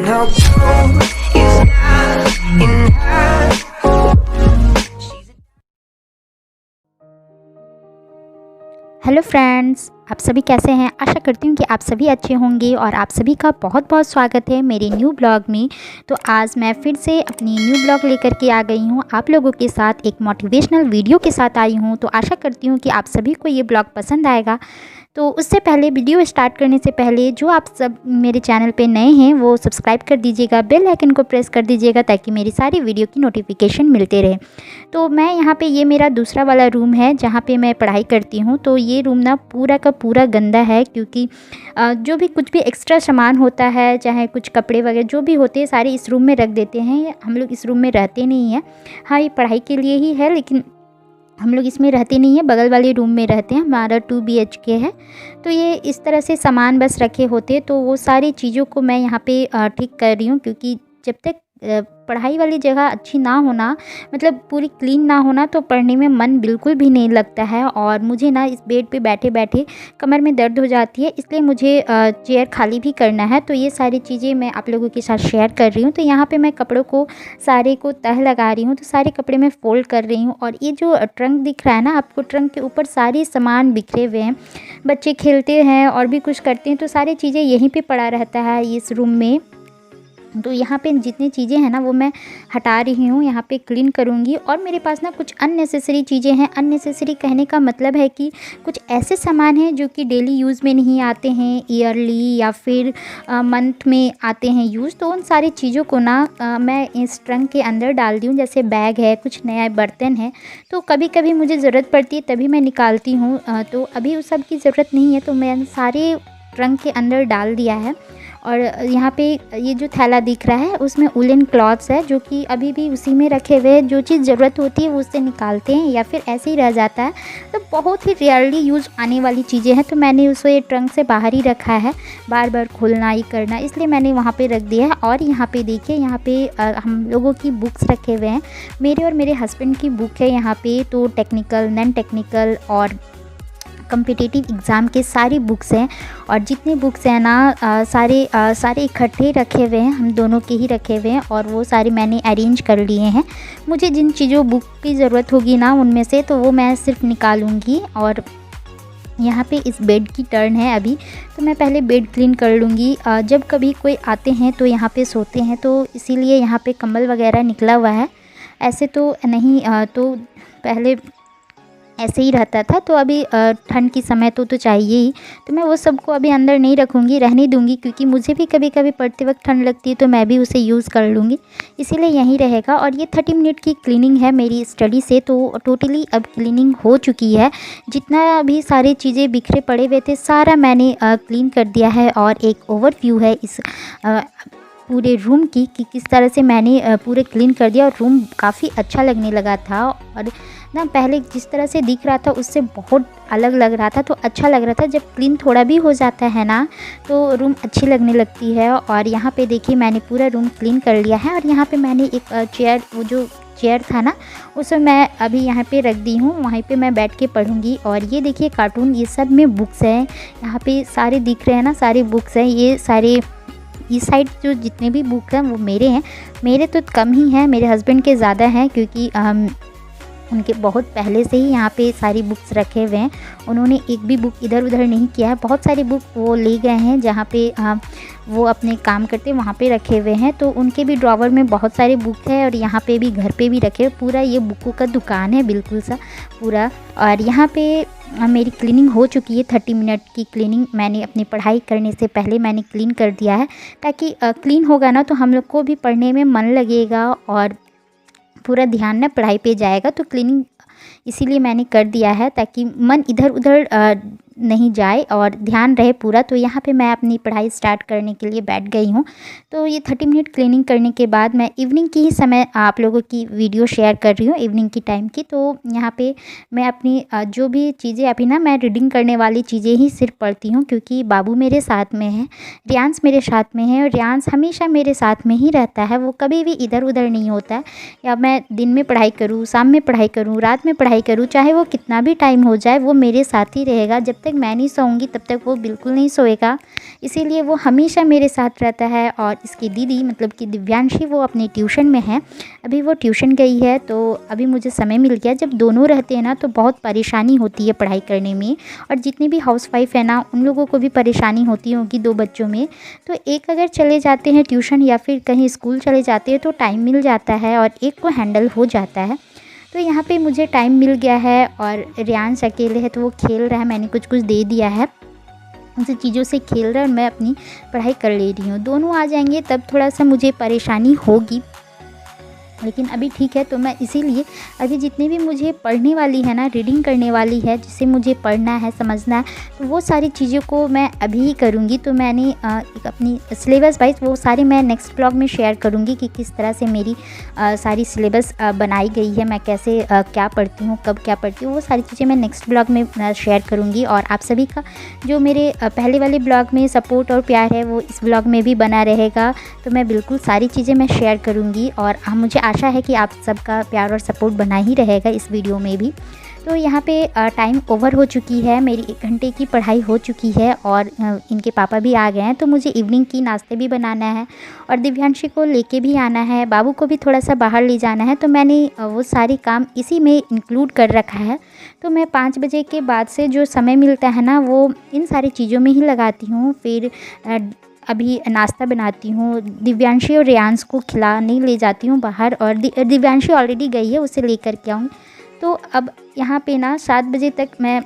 how cold is not enough. Hello friends, आप सभी कैसे हैं। आशा करती हूँ कि आप सभी अच्छे होंगे और आप सभी का बहुत बहुत स्वागत है मेरे न्यू ब्लॉग में। तो आज मैं फिर से अपनी न्यू ब्लॉग लेकर के आ गई हूँ, आप लोगों के साथ एक मोटिवेशनल वीडियो के साथ आई हूँ। तो आशा करती हूँ कि आप सभी को ये ब्लॉग पसंद आएगा। तो उससे पहले, वीडियो स्टार्ट करने से पहले, जो आप सब मेरे चैनल पे नए हैं वो सब्सक्राइब कर दीजिएगा, बेल आइकन को प्रेस कर दीजिएगा ताकि मेरी सारी वीडियो की नोटिफिकेशन मिलते रहे। तो मैं यहाँ पे, ये मेरा दूसरा वाला रूम है जहाँ पे मैं पढ़ाई करती हूँ। तो ये रूम ना पूरा का पूरा गंदा है, क्योंकि जो भी कुछ भी एक्स्ट्रा सामान होता है, चाहे कुछ कपड़े वगैरह जो भी होते हैं, सारे इस रूम में रख देते हैं। हम लोग इस रूम में रहते नहीं हैं। हाँ, ये पढ़ाई के लिए ही है, लेकिन हम लोग इसमें रहते नहीं हैं, बगल वाले रूम में रहते हैं। हमारा 2 BHK है। तो ये इस तरह से सामान बस रखे होते, तो वो सारी चीज़ों को मैं यहाँ पे ठीक कर रही हूँ, क्योंकि जब तक पढ़ाई वाली जगह अच्छी ना होना, मतलब पूरी क्लीन ना होना, तो पढ़ने में मन बिल्कुल भी नहीं लगता है। और मुझे ना इस बेड पे बैठे बैठे कमर में दर्द हो जाती है, इसलिए मुझे चेयर खाली भी करना है। तो ये सारी चीज़ें मैं आप लोगों के साथ शेयर कर रही हूँ। तो यहाँ पे मैं कपड़ों को सारे को तह लगा रही हूँ, तो सारे कपड़े मैं फ़ोल्ड कर रही हूँ। और ये जो ट्रंक दिख रहा है ना आपको, ट्रंक के ऊपर सारे सामान बिखरे हुए हैं। बच्चे खेलते हैं और भी कुछ करते हैं, तो सारी चीज़ें यहीं पे पड़ा रहता है इस रूम में। तो यहाँ पे जितनी चीज़ें हैं ना वो मैं हटा रही हूँ, यहाँ पे क्लीन करूँगी। और मेरे पास ना कुछ अननेसेसरी चीज़ें हैं। अननेसेसरी कहने का मतलब है कि कुछ ऐसे सामान हैं जो कि डेली यूज़ में नहीं आते हैं, ईयरली या फिर मंथ में आते हैं यूज़। तो उन सारी चीज़ों को ना मैं इस ट्रंक के अंदर डाल दी हूँ। जैसे बैग है, कुछ नया बर्तन है, तो कभी कभी मुझे ज़रूरत पड़ती है तभी मैं निकालती हूँ। तो अभी उस सब की ज़रूरत नहीं है, तो मैंने सारे ट्रंक के अंदर डाल दिया है। और यहाँ पे ये जो थैला दिख रहा है उसमें वुलन क्लॉथ्स है, जो कि अभी भी उसी में रखे हुए हैं। जो चीज़ ज़रूरत होती है वो उससे निकालते हैं या फिर ऐसे ही रह जाता है। तो बहुत ही रेयरली यूज़ आने वाली चीज़ें हैं, तो मैंने उसे ट्रंक से बाहर ही रखा है। बार बार खोलना ही करना, इसलिए मैंने वहाँ पे रख दिया है। और यहाँ पे देखिए, यहाँ पे हम लोगों की बुक्स रखे हुए हैं। मेरे और मेरे हस्बैंड की बुक है यहाँ पे। तो टेक्निकल, नॉन टेक्निकल और कम्पिटिटिव एग्ज़ाम के सारी बुक्स हैं। और जितने बुक्स हैं ना सारे इकट्ठे रखे हुए हैं, हम दोनों के ही रखे हुए हैं। और वो सारे मैंने अरेंज कर लिए हैं। मुझे जिन चीज़ों बुक की ज़रूरत होगी ना उनमें से, तो वो मैं सिर्फ निकालूंगी। और यहाँ पे इस बेड की टर्न है अभी, तो मैं पहले बेड क्लीन कर लूँगी। जब कभी कोई आते हैं तो यहाँ पे सोते हैं, तो इसीलिए यहाँ पे कंबल वगैरह निकला हुआ है। ऐसे तो नहीं, तो पहले ऐसे ही रहता था। तो अभी ठंड की समय तो चाहिए ही, तो मैं वो सबको अभी अंदर नहीं रखूँगी, रहने दूँगी। क्योंकि मुझे भी कभी कभी पढ़ते वक्त ठंड लगती है, तो मैं भी उसे यूज़ कर लूँगी, इसीलिए यहीं रहेगा। और ये 30 मिनट की क्लीनिंग है मेरी स्टडी से, तो टोटली अब क्लीनिंग हो चुकी है। जितना भी सारी चीज़ें बिखरे पड़े हुए थे, सारा मैंने क्लीन कर दिया है। और एक ओवरव्यू है इस पूरे रूम की कि किस तरह से मैंने पूरे क्लीन कर दिया। और रूम काफ़ी अच्छा लगने लगा था, और ना पहले जिस तरह से दिख रहा था उससे बहुत अलग लग रहा था। तो अच्छा लग रहा था। जब क्लीन थोड़ा भी हो जाता है ना, तो रूम अच्छी लगने लगती है। और यहाँ पे देखिए, मैंने पूरा रूम क्लीन कर लिया है। और यहाँ पे मैंने एक चेयर, वो जो चेयर था ना, उसे मैं अभी यहाँ पे रख दी हूँ, वहीं पे मैं बैठ के पढ़ूँगी। और ये देखिए कार्टून, ये सब में बुक्स हैं। यहाँ पे सारे दिख रहे हैं ना, सारे बुक्स हैं। ये सारे इस साइड जो जितने भी बुक हैं वो मेरे हैं। मेरे तो कम ही हैं, मेरे हस्बैंड के ज़्यादा हैं, क्योंकि उनके बहुत पहले से ही यहाँ पे सारी बुक्स रखे हुए हैं। उन्होंने एक भी बुक इधर उधर नहीं किया है। बहुत सारी बुक वो ले गए हैं जहाँ पे वो अपने काम करते वहाँ पे रखे हुए हैं। तो उनके भी ड्रॉवर में बहुत सारे बुक है। और यहाँ पे भी, घर पे भी रखे, पूरा ये बुकों का दुकान है बिल्कुल सा पूरा। और यहाँ पे मेरी क्लीनिंग हो चुकी है। 30 मिनट की क्लीनिंग मैंने अपनी पढ़ाई करने से पहले मैंने क्लीन कर दिया है, ताकि क्लीन होगा ना तो हम लोग को भी पढ़ने में मन लगेगा और पूरा ध्यान ना पढ़ाई पे जाएगा। तो क्लीनिंग इसीलिए मैंने कर दिया है, ताकि मन इधर उधर नहीं जाए और ध्यान रहे पूरा। तो यहाँ पे मैं अपनी पढ़ाई स्टार्ट करने के लिए बैठ गई हूँ। तो ये 30 मिनट क्लीनिंग करने के बाद मैं इवनिंग की ही समय आप लोगों की वीडियो शेयर कर रही हूँ, इवनिंग की टाइम की। तो यहाँ पे मैं अपनी जो भी चीज़ें अभी ना, मैं रीडिंग करने वाली चीज़ें ही सिर्फ पढ़ती हूँ, क्योंकि बाबू मेरे साथ में है, रियांस मेरे साथ में है। और रियांस हमेशा मेरे साथ में ही रहता है, वो कभी भी इधर उधर नहीं होता है। या मैं दिन में पढ़ाई करूँ, शाम में पढ़ाई करूँ, रात में पढ़ाई करूँ, चाहे वो कितना भी टाइम हो जाए, वो मेरे साथ ही रहेगा। जब तक तक मैं नहीं सोऊंगी तब तक वो बिल्कुल नहीं सोएगा। इसीलिए वो हमेशा मेरे साथ रहता है। और इसकी दीदी मतलब कि दिव्यांशी वो अपने ट्यूशन में है, अभी वो ट्यूशन गई है। तो अभी मुझे समय मिल गया। जब दोनों रहते हैं ना तो बहुत परेशानी होती है पढ़ाई करने में। और जितनी भी हाउसवाइफ है ना उन लोगों को भी परेशानी होती होगी 2 बच्चों में। तो एक अगर चले जाते हैं ट्यूशन या फिर कहीं स्कूल चले जाते हैं तो टाइम मिल जाता है और एक को हैंडल हो जाता है। तो यहाँ पे मुझे टाइम मिल गया है और रियांश अकेले है तो वो खेल रहा है, मैंने कुछ कुछ दे दिया है, उन चीज़ों से खेल रहा है और मैं अपनी पढ़ाई कर ले रही हूँ। दोनों आ जाएंगे तब थोड़ा सा मुझे परेशानी होगी, लेकिन अभी ठीक है। तो मैं इसीलिए अभी जितनी भी मुझे पढ़ने वाली है ना, रीडिंग करने वाली है, जिसे मुझे पढ़ना है समझना है, तो वो सारी चीज़ों को मैं अभी ही करूँगी। तो मैंने एक अपनी सिलेबस वाइज वो सारी मैं नेक्स्ट ब्लॉग में शेयर करूँगी कि किस तरह से मेरी सारी सिलेबस बनाई गई है, मैं कैसे क्या पढ़ती हूँ, कब क्या पढ़ती हूँ, वो सारी चीज़ें मैं नेक्स्ट ब्लॉग में शेयर करूँगी। और आप सभी का जो मेरे पहले वाले ब्लॉग में सपोर्ट और प्यार है वो इस ब्लॉग में भी बना रहेगा। तो मैं बिल्कुल सारी चीज़ें मैं शेयर करूँगी और मुझे आशा है कि आप सबका प्यार और सपोर्ट बना ही रहेगा इस वीडियो में भी। तो यहाँ पे टाइम ओवर हो चुकी है, मेरी 1 घंटे की पढ़ाई हो चुकी है और इनके पापा भी आ गए हैं। तो मुझे इवनिंग की नाश्ते भी बनाना है और दिव्यांशी को लेके भी आना है, बाबू को भी थोड़ा सा बाहर ले जाना है। तो मैंने वो सारी काम इसी में इंक्लूड कर रखा है। तो मैं 5 बजे के बाद से जो समय मिलता है ना वो इन सारी चीज़ों में ही लगाती हूँ। फिर अभी नाश्ता बनाती हूँ, दिव्यांशी और रियांश को खिलाने ले जाती हूँ बाहर और दिव्यांशी ऑलरेडी गई है, उसे लेकर के आऊँ। तो अब यहाँ पे ना 7 बजे तक मैं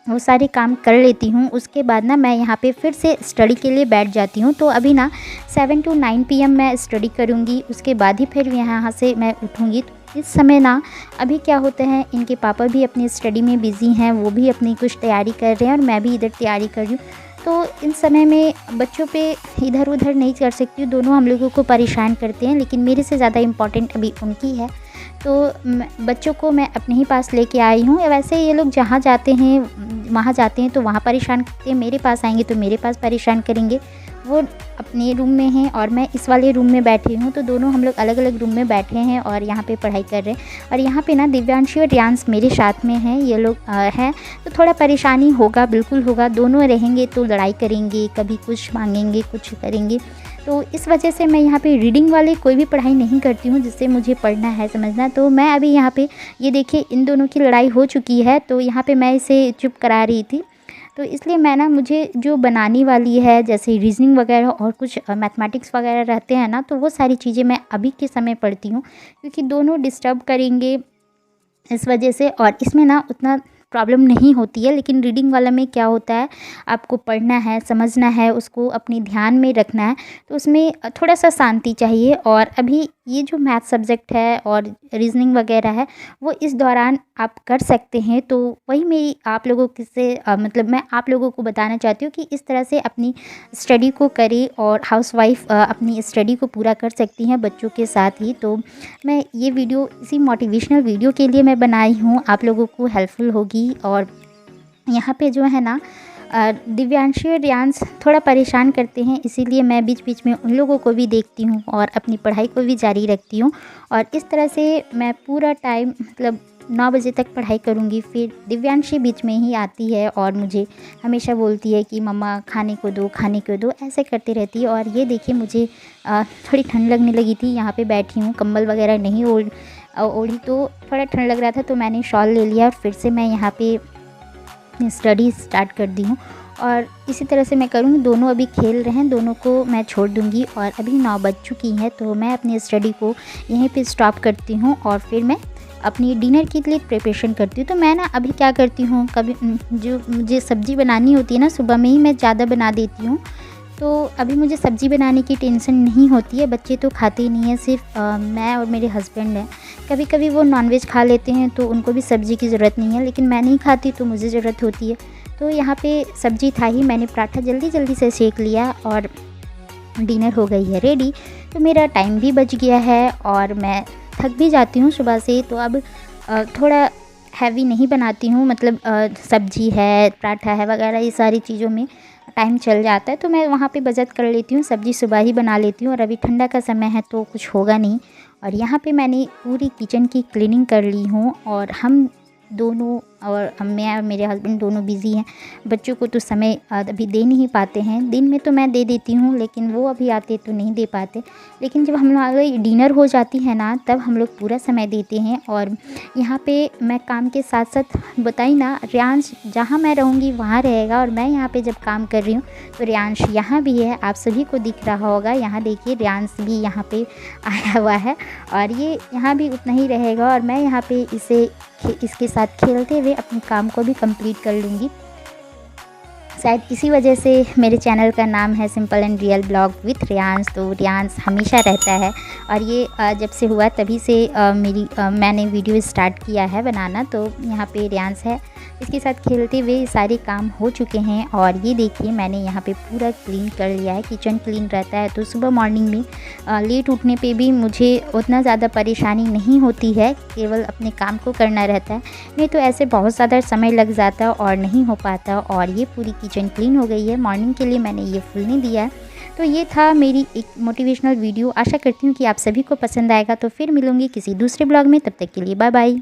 वो सारे काम कर लेती हूँ। उसके बाद ना मैं यहाँ पे फिर से स्टडी के लिए बैठ जाती हूँ। तो अभी ना 7 to 9 PM मैं स्टडी करूँगी, उसके बाद ही फिर यहाँ से मैं उठूँगी। तो इस समय ना अभी क्या होता है, इनके पापा भी अपनी स्टडी में बिज़ी हैं, वो भी अपनी कुछ तैयारी कर रहे हैं और मैं भी इधर तैयारी कर रही हूँ। तो इन समय में बच्चों पे इधर उधर नहीं कर सकती हूँ, दोनों हम लोगों को परेशान करते हैं, लेकिन मेरे से ज़्यादा इम्पॉर्टेंट अभी उनकी है। तो बच्चों को मैं अपने ही पास लेके आई हूँ। वैसे ये लोग जहाँ जाते हैं वहाँ जाते हैं तो वहाँ परेशान करते हैं, मेरे पास आएंगे तो मेरे पास परेशान करेंगे। वो अपने रूम में हैं और मैं इस वाले रूम में बैठी हूँ। तो दोनों हम लोग अलग अलग रूम में बैठे हैं और यहाँ पे पढ़ाई कर रहे हैं। और यहाँ पे ना दिव्यांशी और रियांश मेरे साथ में हैं, ये लोग हैं। तो थोड़ा परेशानी होगा, बिल्कुल होगा, दोनों रहेंगे तो लड़ाई करेंगे, कभी कुछ मांगेंगे, कुछ करेंगे। तो इस वजह से मैं यहाँ पे रीडिंग वाली कोई भी पढ़ाई नहीं करती हूँ जिससे मुझे पढ़ना है समझना। तो मैं अभी यहाँ पे ये देखिए इन दोनों की लड़ाई हो चुकी है, तो यहाँ पे मैं इसे चुप करा रही थी। तो इसलिए मैं ना मुझे जो बनाने वाली है जैसे रीजनिंग वगैरह और कुछ मैथमेटिक्स वगैरह रहते हैं ना, तो वो सारी चीज़ें मैं अभी के समय पढ़ती हूँ क्योंकि दोनों डिस्टर्ब करेंगे इस वजह से। और इसमें ना उतना प्रॉब्लम नहीं होती है, लेकिन रीडिंग वाला में क्या होता है, आपको पढ़ना है, समझना है, उसको अपने ध्यान में रखना है, तो उसमें थोड़ा सा शांति चाहिए। और अभी ये जो मैथ सब्जेक्ट है और रीजनिंग वगैरह है वो इस दौरान आप कर सकते हैं। तो वही मेरी आप लोगों से मतलब मैं आप लोगों को बताना चाहती हूँ कि इस तरह से अपनी स्टडी को करें और हाउसवाइफ अपनी स्टडी को पूरा कर सकती हैं बच्चों के साथ ही। तो मैं ये वीडियो इसी मोटिवेशनल वीडियो के लिए मैं बनाई हूँ, आप लोगों को हेल्पफुल होगी। और यहाँ पे जो है ना दिव्यांशी और रियांश थोड़ा परेशान करते हैं, इसीलिए मैं बीच बीच में उन लोगों को भी देखती हूँ और अपनी पढ़ाई को भी जारी रखती हूँ। और इस तरह से मैं पूरा टाइम मतलब 9 बजे तक पढ़ाई करूँगी। फिर दिव्यांशी बीच में ही आती है और मुझे हमेशा बोलती है कि मम्मा खाने को दो, खाने को दो, ऐसे करती रहती है। और ये देखिए मुझे थोड़ी ठंड लगने लगी थी, यहाँ पे बैठी हूँ, कंबल वगैरह नहीं ओढ़ी, तो थोड़ा ठंड लग रहा था तो मैंने शॉल ले लिया और फिर से मैं यहाँ पे स्टडी स्टार्ट कर दी हूँ। और इसी तरह से मैं करूँगी। दोनों अभी खेल रहे हैं, दोनों को मैं छोड़ दूँगी। और अभी 9 बज चुकी हैं तो मैं अपनी स्टडी को यहीं पे स्टॉप करती हूँ और फिर मैं अपनी डिनर के लिए प्रिपरेशन करती हूँ। तो मैं ना अभी क्या करती हूँ, कभी जो मुझे सब्ज़ी बनानी होती है ना सुबह में ही मैं ज़्यादा बना देती हूँ। तो अभी मुझे सब्ज़ी बनाने की टेंशन नहीं होती है, बच्चे तो खाते ही नहीं हैं, सिर्फ मैं और मेरे हस्बैंड हैं। कभी कभी वो नॉनवेज खा लेते हैं तो उनको भी सब्ज़ी की ज़रूरत नहीं है, लेकिन मैं नहीं खाती तो मुझे ज़रूरत होती है। तो यहाँ पे सब्ज़ी था ही, मैंने पराठा जल्दी जल्दी से सेक लिया और डिनर हो गई है रेडी। तो मेरा टाइम भी बच गया है और मैं थक भी जाती हूँ सुबह से, तो अब थोड़ा हैवी नहीं बनाती हूँ, मतलब सब्ज़ी है, पराठा है वगैरह, ये सारी चीज़ों में टाइम चल जाता है। तो मैं वहाँ पे बचत कर लेती हूँ, सब्ज़ी सुबह ही बना लेती हूँ। और अभी ठंडा का समय है तो कुछ होगा नहीं। और यहाँ पे मैंने पूरी किचन की क्लीनिंग कर ली हूँ और हम दोनों और मैं और मेरे हस्बैंड दोनों बिज़ी हैं। बच्चों को तो समय अभी दे नहीं पाते हैं। दिन में तो मैं दे देती हूँ, लेकिन वो अभी आते तो नहीं दे पाते। लेकिन जब हम लोग डिनर हो जाती है ना, तब हम लोग पूरा समय देते हैं। और यहाँ पे मैं काम के साथ साथ बताई ना, रियांश जहाँ मैं रहूँगी वहाँ रहेगा, और मैं यहाँ पे जब काम कर रही हूँ तो रियांश यहाँ भी है। आप सभी को दिख रहा होगा, यहाँ देखिए रियांश भी यहाँ पे आया हुआ है, और ये यहाँ भी उतना ही रहेगा। और मैं यहाँ पे इसके साथ खेलते हुए अपने काम को भी कंप्लीट कर लूँगी। शायद इसी वजह से मेरे चैनल का नाम है simple and real blog with Riyansh. तो रियांश हमेशा रहता है, और ये जब से हुआ तभी से मैंने वीडियो स्टार्ट किया है बनाना। तो यहाँ पे रियांश है, इसके साथ खेलते हुए सारे काम हो चुके हैं। और ये देखिए मैंने यहाँ पे पूरा क्लीन कर लिया है। किचन क्लीन रहता है तो सुबह मॉर्निंग में लेट उठने पे भी मुझे उतना ज़्यादा परेशानी नहीं होती है, केवल अपने काम को करना रहता है। नहीं तो ऐसे बहुत ज़्यादा समय लग जाता और नहीं हो पाता। और ये पूरी किचन क्लीन हो गई है। मॉर्निंग के लिए मैंने ये फुल नहीं दिया है। तो ये था मेरी एक मोटिवेशनल वीडियो। आशा करती हूँ कि आप सभी को पसंद आएगा। तो फिर मिलूँगी किसी दूसरे ब्लॉग में, तब तक के लिए बाय बाय।